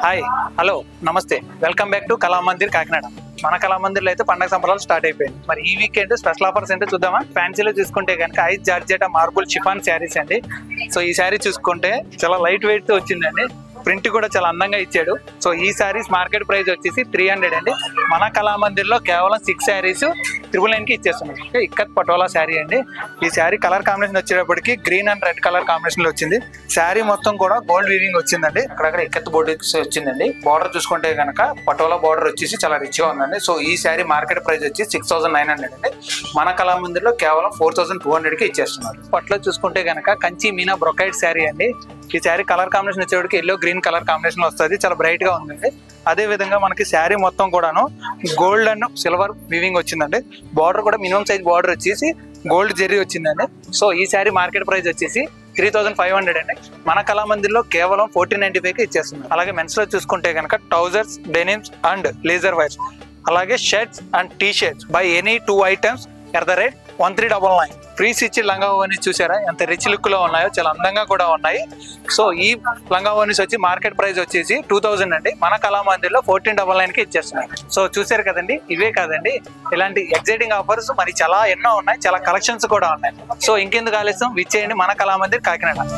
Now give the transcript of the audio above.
Hi hello నమస్తే welcome back to Kalamandir Kakinada. మన కళామందిర్లో అయితే పండగ సంబరాలు స్టార్ట్ అయిపోయింది. మరి ఈ వీకెండ్ స్పెషల్ ఆఫర్స్ ఏంటో చూద్దామా. ఫ్యాన్సీలో చూసుకుంటే కనుక ice georgette marble chiffon saris అండి. సో ఈ శారీ చూసుకుంటే చాలా లైట్ వెయిట్ తో వచ్చిందండి. ప్రింట్ కూడా చాలా అందంగా ఇచ్చాడు. సో ఈ శారీస్ మార్కెట్ ప్రైస్ వచ్చేసి 300 అండి. మన కళామందిర్లో కేవలం 6 శారీస్ 999 కి ఇచ్చేస్తున్నాం. ఇక్కత్ పటోలా శారీ అండి. ఈ శారీ కలర్ కాంబినేషన్ వచ్చేటప్పటికి green and red colour combination లో వచ్చింది. శారీ మొత్తం కూడా గోల్డ్ వీవింగ్ వచ్చిందండి. అక్కడక్కడ ఇక్కత్ బోర్డర్స్ వచ్చిందండి. బార్డర్ చూసుకుంటే కనుక పటోలా బార్డర్ వచ్చేసి చాలా రిచ్ గా ఉందండి. సో ఈ శారీ మార్కెట్ ప్రైస్ వచ్చి 6900 అండి. మన కళామందిర్లో కేవలం 4200 కి ఇచ్చేస్తున్నారు. పట్లో చూసుకుంటే కనుక కంచి మీనా బ్రొకైడ్ శారీ అండి. ఈ శారీ కలర్ కాంబినేషన్ వచ్చేటికి ఎల్లో గ్రీన్ కలర్ కాంబినేషన్ వస్తుంది. చాలా బ్రైట్ గా ఉందండి. అదే విధంగా మనకి శారీ మొత్తం కూడాను గోల్డ్ అండ్ సిల్వర్ వీవింగ్ వచ్చిందండి. బార్డర్ కూడా మినిమం సైజ్ బార్డర్ వచ్చేసి గోల్డ్ జెర్రీ వచ్చిందండి. సో ఈ శారీ మార్కెట్ ప్రైస్ వచ్చేసి 3500 అండి. మన కళామందిర్లో కేవలం 1495 కి ఇచ్చేస్తుంది. అలాగే మెన్స్ లో చూసుకుంటే కనుక trousers, denims and leisure wears, అలాగే shirts and T shirts buy any 2 items at the rate 1399. Free stitch లంగా ఓనీస్ చూసారా ఎంత రిచ్ లుక్ లో ఉన్నాయో, చాలా అందంగా కూడా ఉన్నాయి. సో ఈ లంగా ఓనీస్ వచ్చి మార్కెట్ ప్రైస్ వచ్చేసి 2000 అండి. మన కళామందిర్లో 1499 కి ఇచ్చేస్తున్నారు. సో చూసారు కదండి, ఇవే కాదండి ఇలాంటి ఎగ్జైటింగ్ ఆఫర్స్ మరి చాలా ఎన్నో ఉన్నాయి, చాలా కలెక్షన్స్ కూడా ఉన్నాయి. సో ఇంకెందుకు ఆలస్యం, విచ్చేయండి మన కళామందిర్ కాకినాడ.